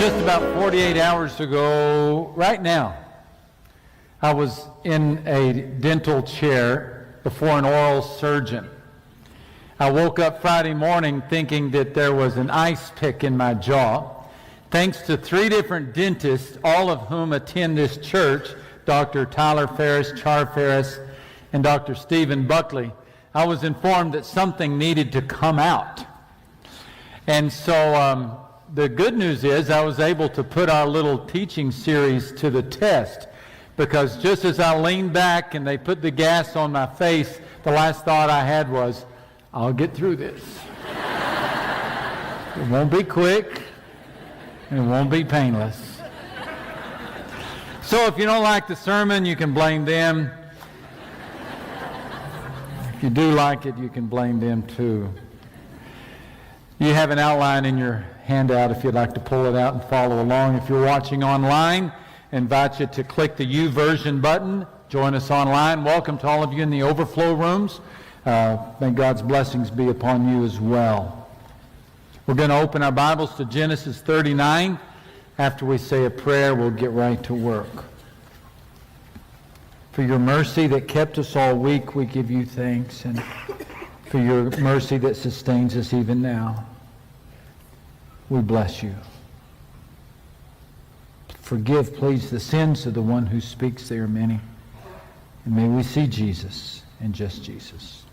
Just about 48 hours ago, right now, I was in a dental chair before an oral surgeon. I woke up Friday morning thinking that there was an ice pick in my jaw. Thanks to 3 different dentists, all of whom attend this church, Dr. Tyler Ferris, Char Ferris, and Dr. Stephen Buckley, I was informed that something needed to come out. And so the good news is I was able to put our little teaching series to the test, because just as I leaned back and they put the gas on my face, the last thought I had was, I'll get through this. It won't be quick, and it won't be painless. So if you don't like the sermon, you can blame them. If you do like it, you can blame them too. You have an outline in your handout if you'd like to pull it out and follow along. If you're watching online, I invite you to click the YouVersion button. Join us online. Welcome to all of you in the overflow rooms. May God's blessings be upon you as well. We're going to open our Bibles to Genesis 39. After we say a prayer, we'll get right to work. For your mercy that kept us all week, we give you thanks, and for your mercy that sustains us even now. We bless you. Forgive, please, the sins of the one who speaks. They are many. And may we see Jesus and just Jesus.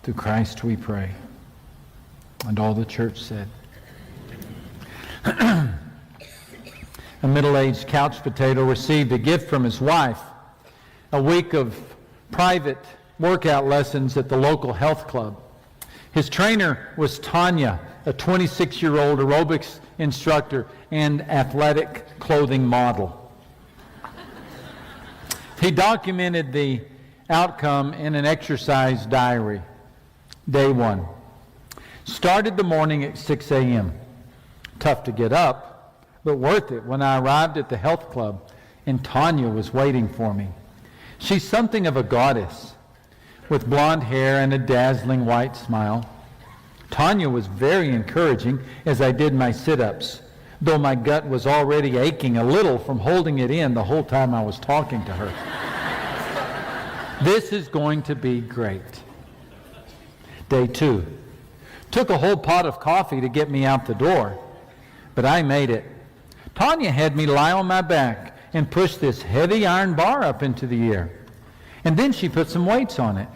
Through Christ we pray. And all the church said. A middle-aged couch potato received a gift from his wife, a week of private workout lessons at the local health club. His trainer was Tanya, a 26-year-old aerobics instructor and athletic clothing model. He documented the outcome in an exercise diary. Day 1. Started the morning at 6 a.m. Tough to get up, but worth it when I arrived at the health club and Tanya was waiting for me. She's something of a goddess, with blonde hair and a dazzling white smile. Tanya was very encouraging as I did my sit-ups, though my gut was already aching a little from holding it in the whole time I was talking to her. This is going to be great. Day 2. Took a whole pot of coffee to get me out the door, but I made it. Tanya had me lie on my back and push this heavy iron bar up into the air. And then she put some weights on it.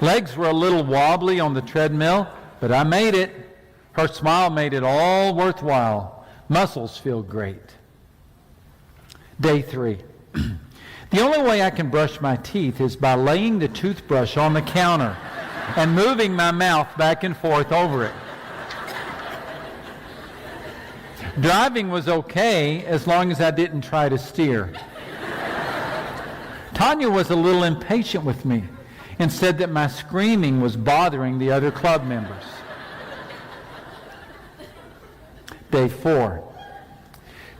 Legs were a little wobbly on the treadmill, but I made it. Her smile made it all worthwhile. Muscles feel great. Day 3. The only way I can brush my teeth is by laying the toothbrush on the counter and moving my mouth back and forth over it. Driving was okay as long as I didn't try to steer. Tanya was a little impatient with me and said that my screaming was bothering the other club members. Day 4.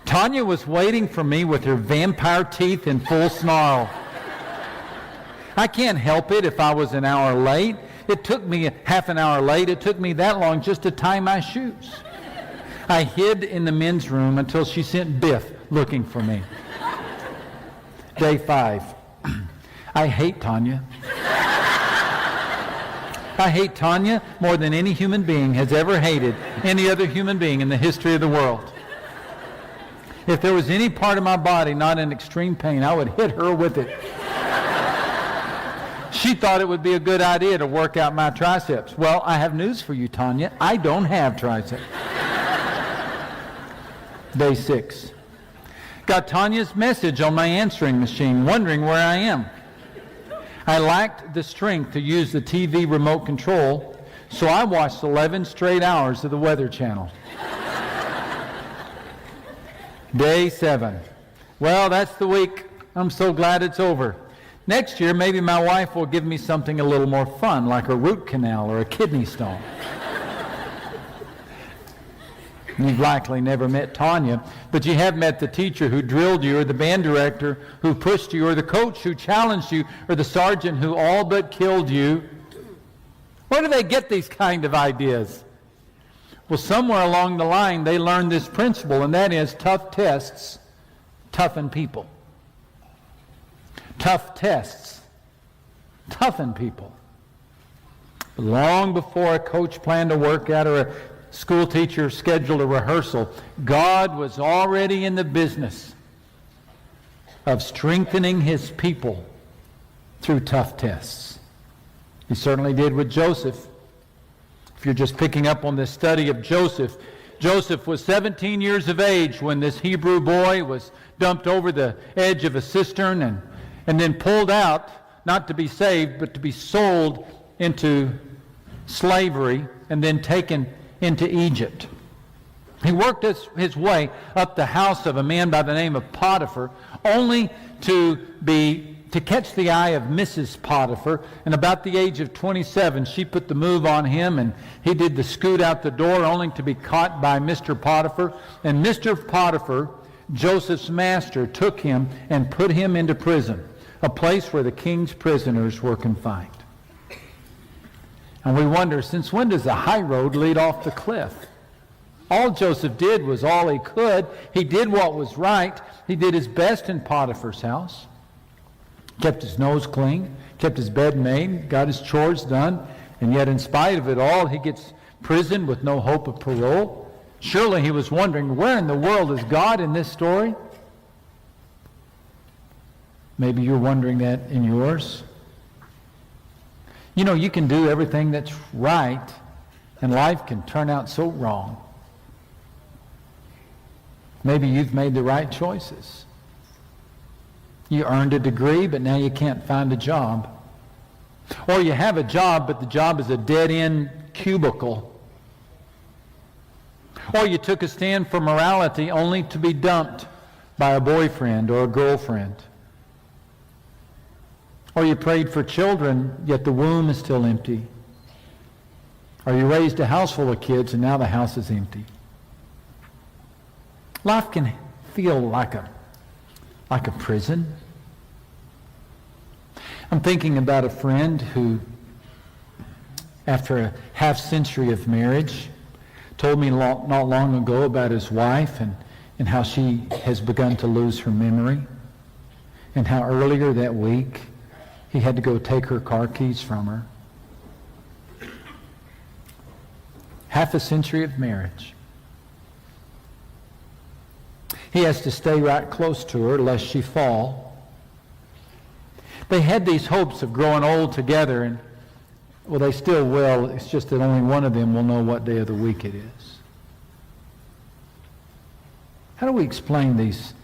Tanya was waiting for me with her vampire teeth in full snarl. I can't help it if I was an hour late. It took me half an hour late. It took me that long just to tie my shoes. I hid in the men's room until she sent Biff looking for me. Day 5. I hate Tanya. I hate Tanya more than any human being has ever hated any other human being in the history of the world. If there was any part of my body not in extreme pain, I would hit her with it. She thought it would be a good idea to work out my triceps. Well, I have news for you, Tanya. I don't have triceps. Day 6. Got Tanya's message on my answering machine, wondering where I am. I lacked the strength to use the TV remote control, so I watched 11 straight hours of the Weather Channel. Day 7. Well, that's the week. I'm so glad it's over. Next year, maybe my wife will give me something a little more fun, like a root canal or a kidney stone. You've likely never met Tanya, but you have met the teacher who drilled you, or the band director who pushed you, or the coach who challenged you, or the sergeant who all but killed you. Where do they get these kind of ideas? Well, somewhere along the line, they learned this principle, and that is tough tests toughen people. Tough tests toughen people. Long before a coach planned a workout or a school teacher scheduled a rehearsal, God was already in the business of strengthening his people through tough tests. He certainly did with Joseph. If you're just picking up on this study of Joseph, Joseph was 17 years of age when this Hebrew boy was dumped over the edge of a cistern and then pulled out, not to be saved, but to be sold into slavery and then taken into Egypt. He worked his way up the house of a man by the name of Potiphar, only to catch the eye of Mrs. Potiphar, and about the age of 27, she put the move on him, and he did the scoot out the door, only to be caught by Mr. Potiphar. And Mr. Potiphar, Joseph's master, took him and put him into prison, a place where the king's prisoners were confined. And we wonder, since when does the high road lead off the cliff? All Joseph did was all he could. He did what was right. He did his best in Potiphar's house. Kept his nose clean, kept his bed made, got his chores done, and yet in spite of it all, he gets imprisoned with no hope of parole. Surely he was wondering, where in the world is God in this story? Maybe you're wondering that in yours. You know, you can do everything that's right, and life can turn out so wrong. Maybe you've made the right choices. You earned a degree, but now you can't find a job. Or you have a job, but the job is a dead-end cubicle. Or you took a stand for morality only to be dumped by a boyfriend or a girlfriend. Or you prayed for children, yet the womb is still empty. Or you raised a house full of kids, and now the house is empty. Life can feel like a prison. I'm thinking about a friend who, after a half-century of marriage, told me not long ago about his wife and how she has begun to lose her memory, and how earlier that week he had to go take her car keys from her. Half a century of marriage. He has to stay right close to her lest she fall. They had these hopes of growing old together, and well, they still will. It's just that only one of them will know what day of the week it is. How do we explain these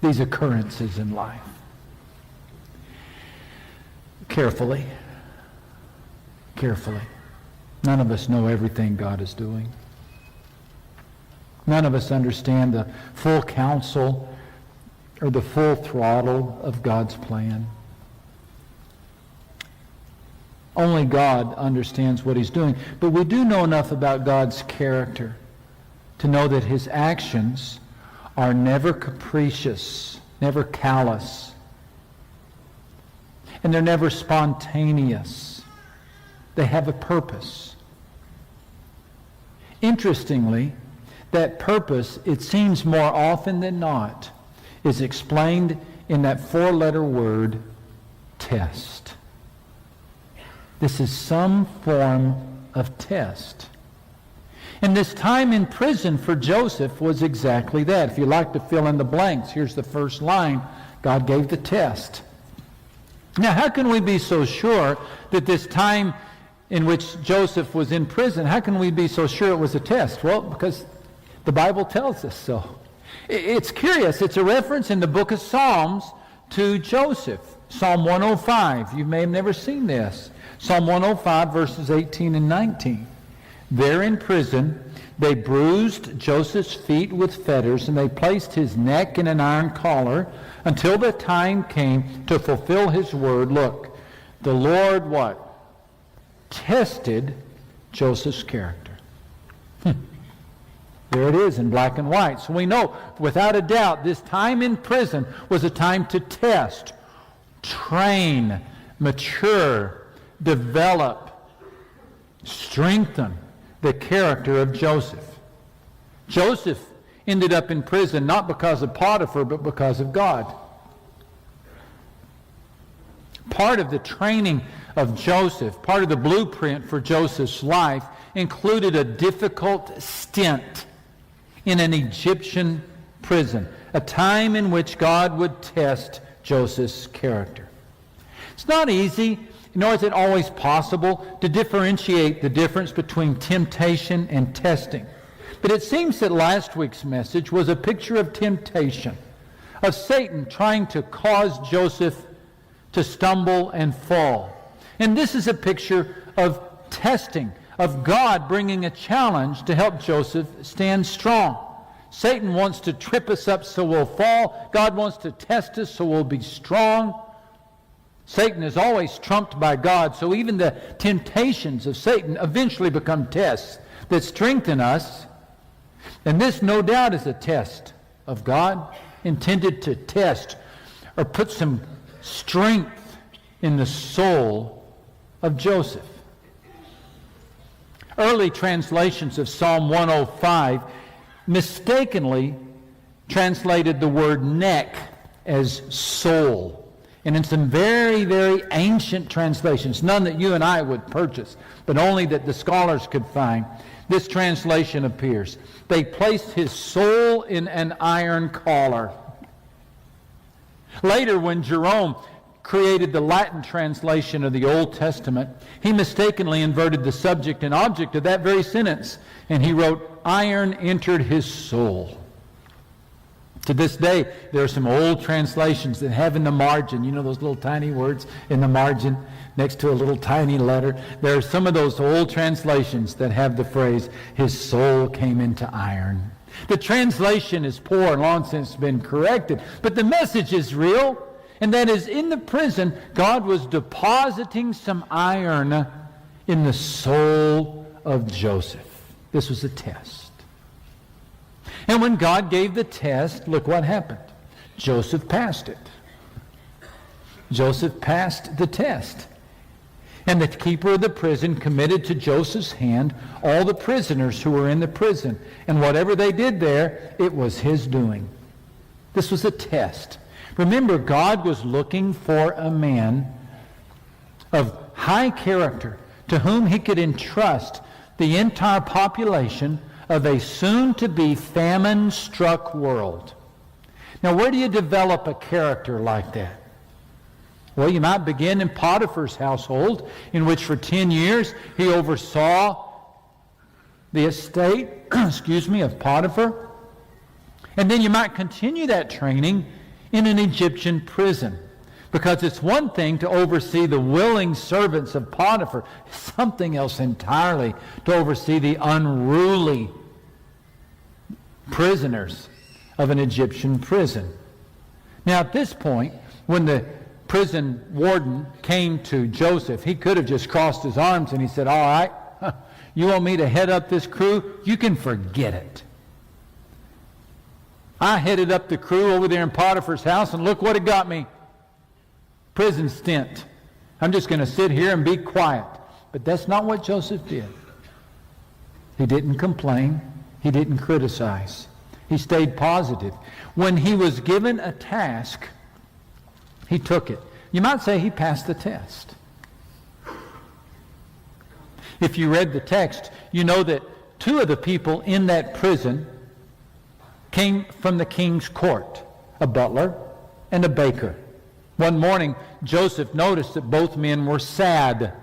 occurrences in life? Carefully. Carefully. None of us know everything God is doing. None of us understand the full counsel or the full throttle of God's plan. Only God understands what he's doing. But we do know enough about God's character to know that his actions are never capricious, never callous, and they're never spontaneous. They have a purpose. Interestingly, that purpose, it seems more often than not, is explained in that four-letter word, test. This is some form of test. And this time in prison for Joseph was exactly that. If you like to fill in the blanks, here's the first line. God gave the test. Now, how can we be so sure that this time in which Joseph was in prison, how can we be so sure it was a test? Well, because the Bible tells us so. It's curious. It's a reference in the book of Psalms to Joseph. Psalm 105. You may have never seen this. Psalm 105, verses 18 and 19. There in prison, they bruised Joseph's feet with fetters, and they placed his neck in an iron collar until the time came to fulfill his word. Look, the Lord what? Tested Joseph's character. There it is in black and white. So we know, without a doubt, this time in prison was a time to test, train, mature, develop, strengthen the character of Joseph. Joseph ended up in prison not because of Potiphar, but because of God. Part of the training of Joseph, part of the blueprint for Joseph's life, included a difficult stint in an Egyptian prison, a time in which God would test Joseph's character. It's not easy, nor is it always possible, to differentiate the difference between temptation and testing. But it seems that last week's message was a picture of temptation, of Satan trying to cause Joseph to stumble and fall. And this is a picture of testing, of God bringing a challenge to help Joseph stand strong. Satan wants to trip us up so we'll fall. God wants to test us so we'll be strong. Satan is always trumped by God, so even the temptations of Satan eventually become tests that strengthen us. And this, no doubt, is a test of God, intended to test or put some strength in the soul of Joseph. Early translations of Psalm 105 mistakenly translated the word neck as soul. And in some very, very ancient translations, none that you and I would purchase, but only that the scholars could find, this translation appears. They placed his soul in an iron collar. Later, when Jerome created the Latin translation of the Old Testament, he mistakenly inverted the subject and object of that very sentence, and he wrote, "Iron entered his soul." To this day, there are some old translations that have in the margin, you know those little tiny words in the margin next to a little tiny letter? There are some of those old translations that have the phrase, "His soul came into iron." The translation is poor and long since been corrected, but the message is real, and that is, in the prison, God was depositing some iron in the soul of Joseph. This was a test. And when God gave the test, look what happened. Joseph passed it. Joseph passed the test. And the keeper of the prison committed to Joseph's hand all the prisoners who were in the prison. And whatever they did there, it was his doing. This was a test. Remember, God was looking for a man of high character to whom he could entrust the entire population of a soon-to-be famine-struck world. Now, where do you develop a character like that? Well, you might begin in Potiphar's household, in which for 10 years he oversaw the estate, of Potiphar. And then you might continue that training in an Egyptian prison. Because it's one thing to oversee the willing servants of Potiphar, something else entirely to oversee the unruly prisoners of an Egyptian prison. Now, at this point, when the prison warden came to Joseph, he could have just crossed his arms and he said, "All right, you want me to head up this crew? You can forget it. I headed up the crew over there in Potiphar's house, and look what it got me. Prison stint. I'm just going to sit here and be quiet." But that's not what Joseph did. He didn't complain. He didn't criticize. He stayed positive. When he was given a task, he took it. You might say he passed the test. If you read the text, you know that two of the people in that prison came from the king's court, a butler and a baker. One morning, Joseph noticed that both men were sad.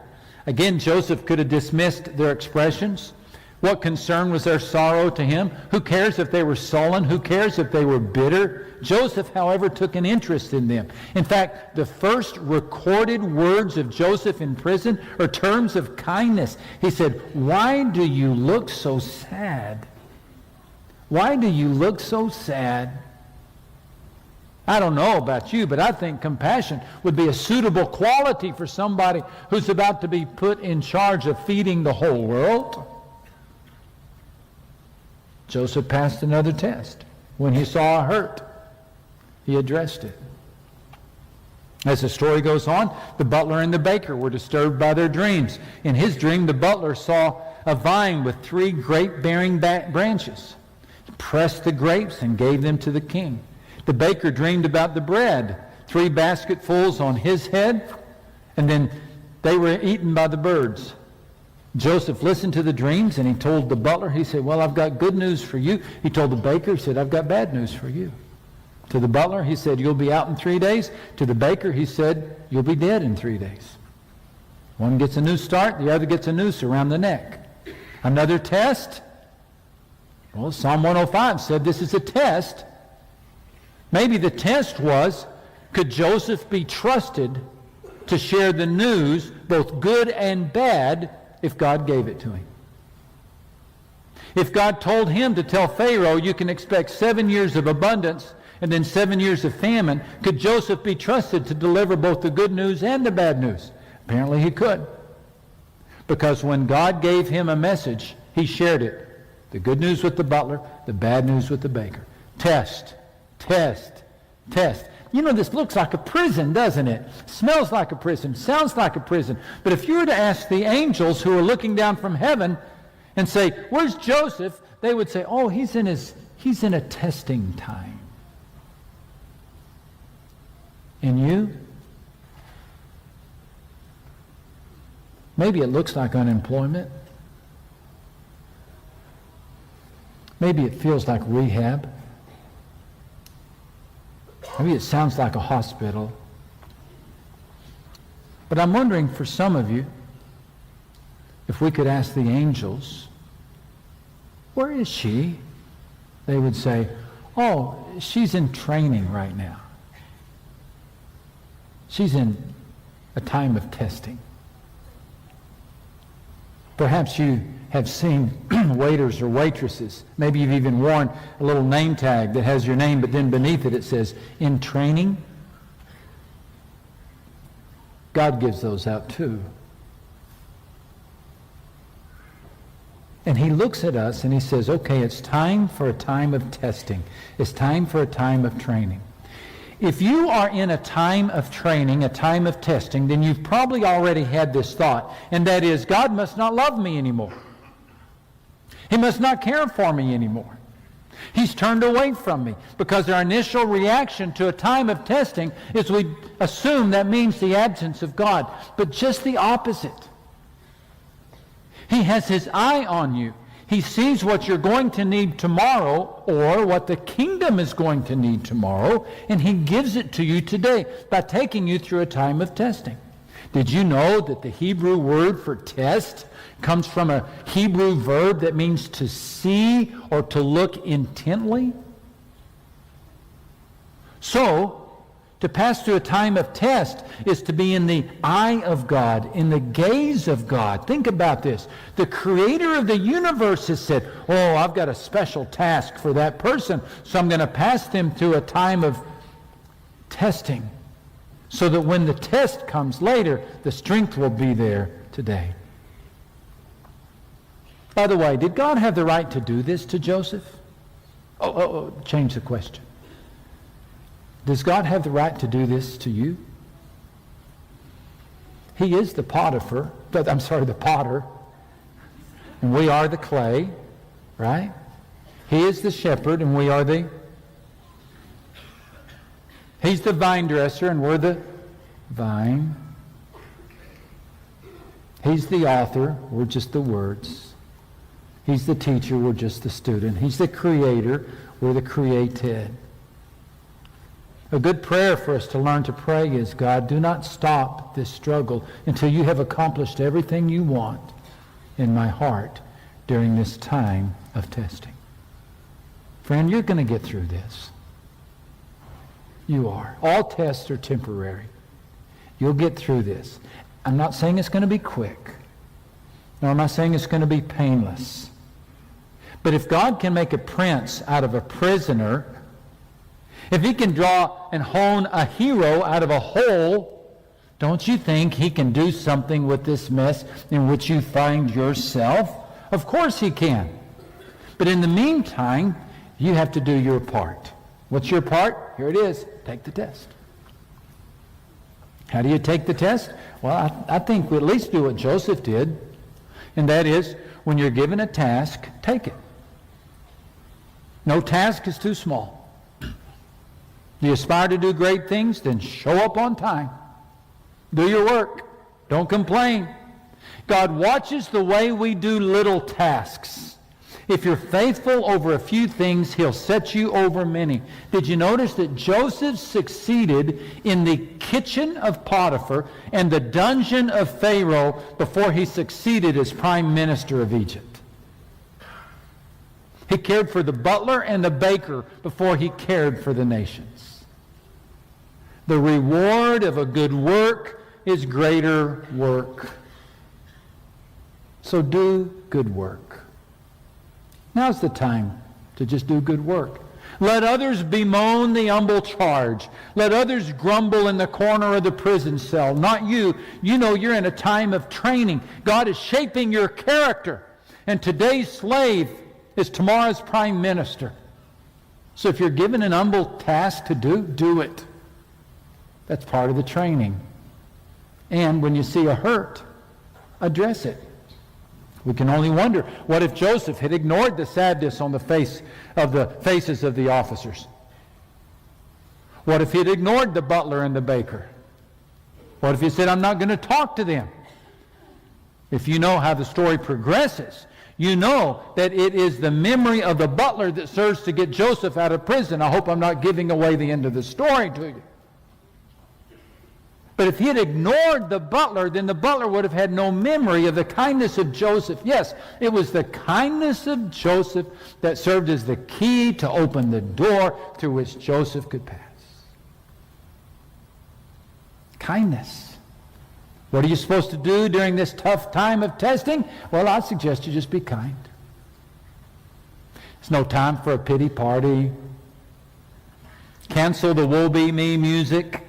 Again, Joseph could have dismissed their expressions. What concern was their sorrow to him? Who cares if they were sullen? Who cares if they were bitter? Joseph, however, took an interest in them. In fact, the first recorded words of Joseph in prison are terms of kindness. He said, "Why do you look so sad? Why do you look so sad?" I don't know about you, but I think compassion would be a suitable quality for somebody who's about to be put in charge of feeding the whole world. Joseph passed another test. When he saw a hurt, he addressed it. As the story goes on, the butler and the baker were disturbed by their dreams. In his dream, the butler saw a vine with 3 grape-bearing branches. He pressed the grapes and gave them to the king. The baker dreamed about the bread, 3 basketfuls on his head, and then they were eaten by the birds. Joseph listened to the dreams, and he told the butler, he said, well, I've got good news for you. He told the baker, he said, I've got bad news for you. To the butler, he said, you'll be out in 3 days. To the baker, he said, you'll be dead in 3 days. One gets a new start, the other gets a noose around the neck. Another test. Well, Psalm 105 said this is a test. Maybe the test was, could Joseph be trusted to share the news, both good and bad, if God gave it to him? If God told him to tell Pharaoh, you can expect 7 years of abundance and then 7 years of famine, could Joseph be trusted to deliver both the good news and the bad news? Apparently he could. Because when God gave him a message, he shared it. The good news with the butler, the bad news with the baker. Test, test, test. You know, this looks like a prison, doesn't it? Smells like a prison, sounds like a prison. But if you were to ask the angels who are looking down from heaven and say, where's Joseph? They would say, oh, he's in a testing time. And you? Maybe it looks like unemployment. Maybe it feels like rehab. Maybe it sounds like a hospital. But I'm wondering for some of you, if we could ask the angels, where is she? They would say, oh, she's in training right now. She's in a time of testing. Perhaps you have seen waiters or waitresses. Maybe you've even worn a little name tag that has your name, but then beneath it, it says, in training. God gives those out too. And he looks at us and he says, okay, it's time for a time of testing. It's time for a time of training. If you are in a time of training, a time of testing, then you've probably already had this thought, and that is, God must not love me anymore. He must not care for me anymore. He's turned away from me, because our initial reaction to a time of testing is we assume that means the absence of God, but just the opposite. He has his eye on you. He sees what you're going to need tomorrow, or what the kingdom is going to need tomorrow, and he gives it to you today by taking you through a time of testing. Did you know that the Hebrew word for test comes from a Hebrew verb that means to see or to look intently? So, to pass through a time of test is to be in the eye of God, in the gaze of God. Think about this. The creator of the universe has said, oh, I've got a special task for that person, so I'm going to pass them through a time of testing, so that when the test comes later, the strength will be there today. By the way, did God have the right to do this to Joseph? Change the question. Does God have the right to do this to you? He is the potter, and we are the clay, right? He is the shepherd, and we are He's the vine dresser, and we're the vine. He's the author, we're just the words. He's the teacher, we're just the student. He's the creator, we're the created. A good prayer for us to learn to pray is, God, do not stop this struggle until you have accomplished everything you want in my heart during this time of testing. Friend, you're going to get through this. You are. All tests are temporary. You'll get through this. I'm not saying it's going to be quick, nor am I saying it's going to be painless. But if God can make a prince out of a prisoner, if he can draw and hone a hero out of a hole, don't you think he can do something with this mess in which you find yourself? Of course he can. But in the meantime, you have to do your part. What's your part? Here it is. Take the test. How do you take the test? Well, I think we at least do what Joseph did, and that is when you're given a task, take it. No task is too small. Do you aspire to do great things? Then show up on time. Do your work. Don't complain. God watches the way we do little tasks. If you're faithful over a few things, He'll set you over many. Did you notice that Joseph succeeded in the kitchen of Potiphar and the dungeon of Pharaoh before he succeeded as prime minister of Egypt? He cared for the butler and the baker before he cared for the nations. The reward of a good work is greater work. So do good work. Now's the time to just do good work. Let others bemoan the humble charge. Let others grumble in the corner of the prison cell. Not you. You know you're in a time of training. God is shaping your character. And today's slave is tomorrow's prime minister. So if you're given an humble task to do, do it. That's part of the training. And when you see a hurt, address it. We can only wonder, what if Joseph had ignored the sadness on the faces of the officers? What if he had ignored the butler and the baker? What if he said, I'm not going to talk to them? If you know how the story progresses, you know that it is the memory of the butler that serves to get Joseph out of prison. I hope I'm not giving away the end of the story to you. But if he had ignored the butler, then the butler would have had no memory of the kindness of Joseph. Yes, it was the kindness of Joseph that served as the key to open the door through which Joseph could pass. Kindness. What are you supposed to do during this tough time of testing? Well, I'd suggest you just be kind. It's no time for a pity party. Cancel the woe be me music.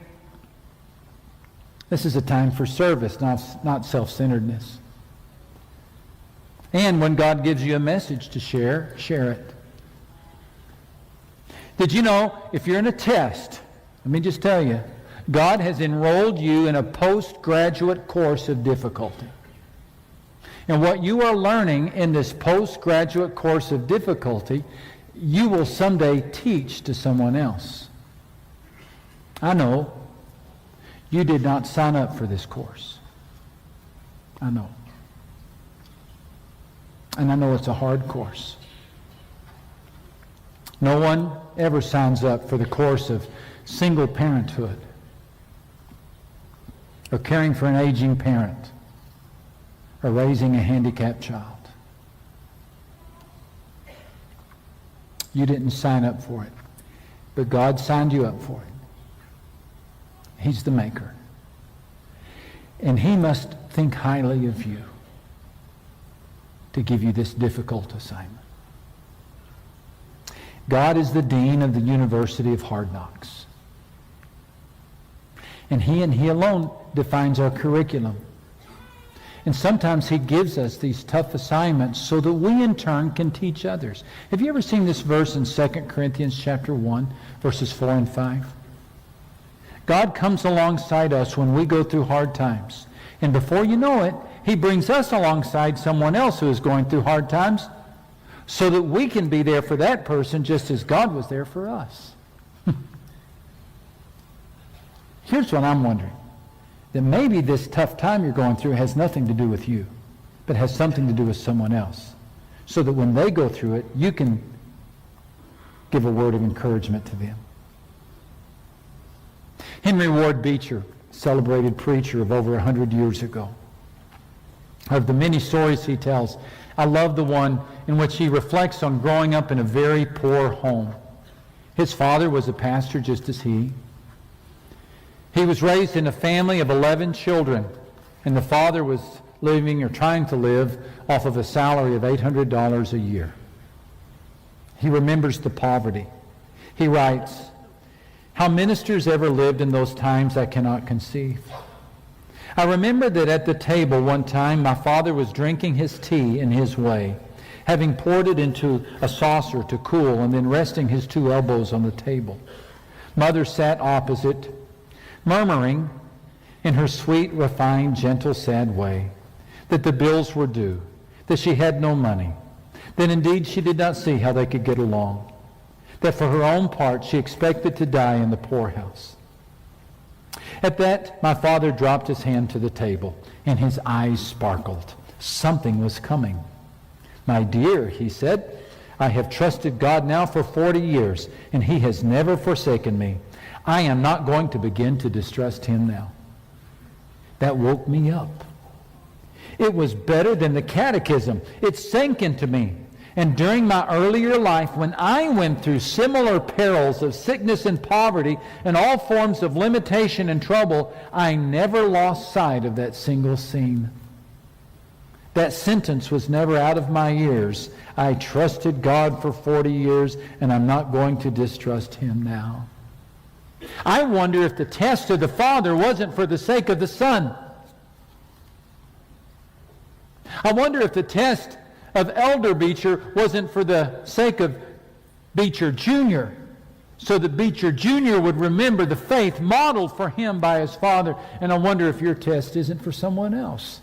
This is a time for service, not self-centeredness. And when God gives you a message to share, share it. Did you know, if you're in a test, let me just tell you, God has enrolled you in a postgraduate course of difficulty. And what you are learning in this postgraduate course of difficulty, you will someday teach to someone else. I know. You did not sign up for this course. I know. And I know it's a hard course. No one ever signs up for the course of single parenthood or caring for an aging parent or raising a handicapped child. You didn't sign up for it, but God signed you up for it. He's the maker. And He must think highly of you to give you this difficult assignment. God is the dean of the University of Hard Knocks. And He alone defines our curriculum. And sometimes He gives us these tough assignments so that we in turn can teach others. Have you ever seen this verse in 2 Corinthians chapter 1, verses 4 and 5? God comes alongside us when we go through hard times. And before you know it, He brings us alongside someone else who is going through hard times so that we can be there for that person just as God was there for us. Here's what I'm wondering. That maybe this tough time you're going through has nothing to do with you, but has something to do with someone else. So that when they go through it, you can give a word of encouragement to them. Henry Ward Beecher, celebrated preacher of over 100 years ago. Of the many stories he tells, I love the one in which he reflects on growing up in a very poor home. His father was a pastor just as he. He was raised in a family of 11 children, and the father was living or trying to live off of a salary of $800 a year. He remembers the poverty. He writes, how ministers ever lived in those times I cannot conceive. I remember that at the table one time my father was drinking his tea in his way, having poured it into a saucer to cool and then resting his two elbows on the table. Mother sat opposite, murmuring in her sweet, refined, gentle, sad way that the bills were due, that she had no money, that indeed she did not see how they could get along, that for her own part she expected to die in the poorhouse. At that, my father dropped his hand to the table, and his eyes sparkled. Something was coming. "My dear," he said, "I have trusted God now for 40 years, and he has never forsaken me. I am not going to begin to distrust him now." That woke me up. It was better than the catechism. It sank into me. And during my earlier life, when I went through similar perils of sickness and poverty and all forms of limitation and trouble, I never lost sight of that single scene. That sentence was never out of my ears. I trusted God for 40 years, and I'm not going to distrust him now. I wonder if the test of the Father wasn't for the sake of the Son. I wonder if the test of Elder Beecher wasn't for the sake of Beecher Jr., so that Beecher Jr. would remember the faith modeled for him by his father. And I wonder if your test isn't for someone else,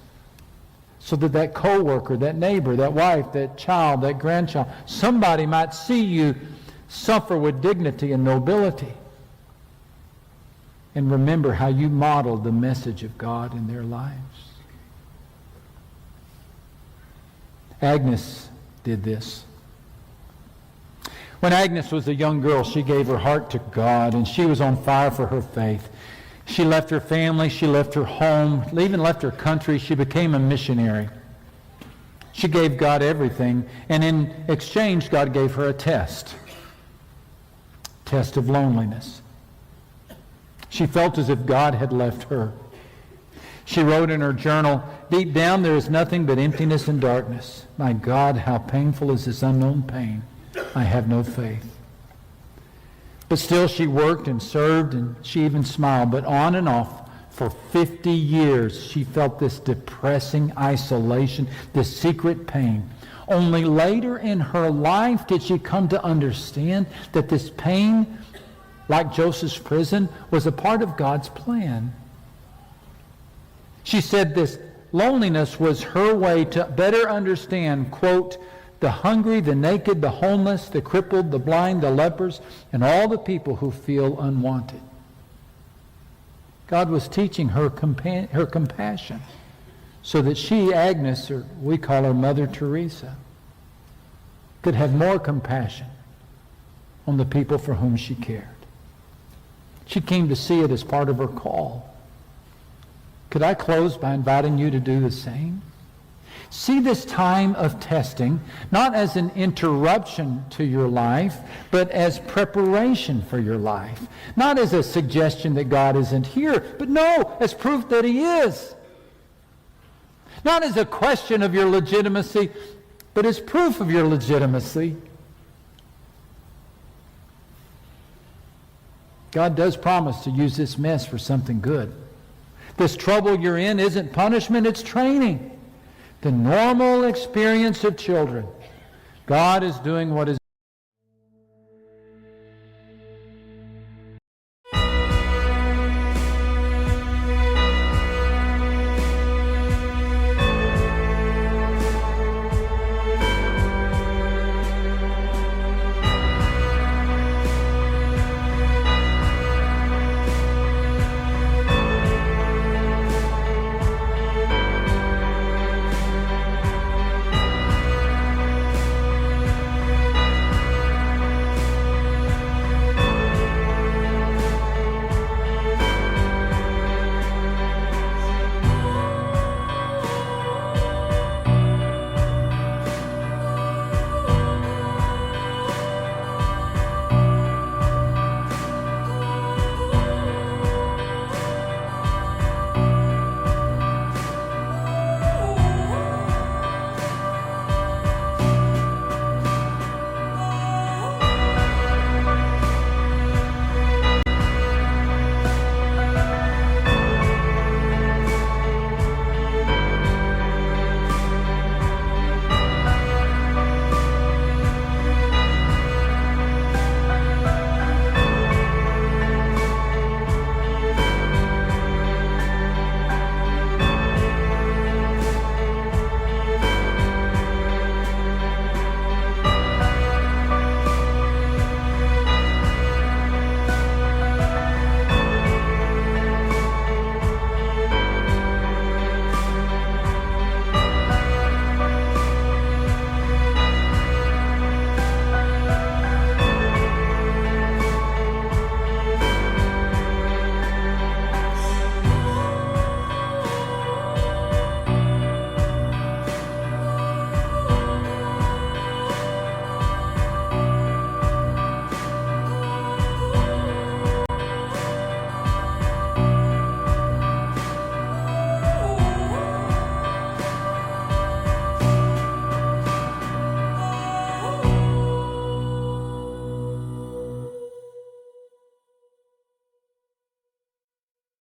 so that that coworker, that neighbor, that wife, that child, that grandchild, somebody might see you suffer with dignity and nobility and remember how you modeled the message of God in their lives. Agnes did this. When Agnes was a young girl, she gave her heart to God, and she was on fire for her faith. She left her family, she left her home, even left her country. She became a missionary. She gave God everything, and in exchange, God gave her a test of loneliness. She felt as if God had left her. She wrote in her journal, "Deep down there is nothing but emptiness and darkness. My God, how painful is this unknown pain. I have no faith." But still she worked and served, and she even smiled. But on and off, for 50 years, she felt this depressing isolation, this secret pain. Only later in her life did she come to understand that this pain, like Joseph's prison, was a part of God's plan. She said this loneliness was her way to better understand, quote, "the hungry, the naked, the homeless, the crippled, the blind, the lepers, and all the people who feel unwanted." God was teaching her compassion so that she, Agnes, or we call her Mother Teresa, could have more compassion on the people for whom she cared. She came to see it as part of her call. Could I close by inviting you to do the same? See this time of testing not as an interruption to your life, but as preparation for your life. Not as a suggestion that God isn't here, but no, as proof that he is. Not as a question of your legitimacy, but as proof of your legitimacy. God does promise to use this mess for something good. This trouble you're in isn't punishment, it's training. The normal experience of children. God is doing what is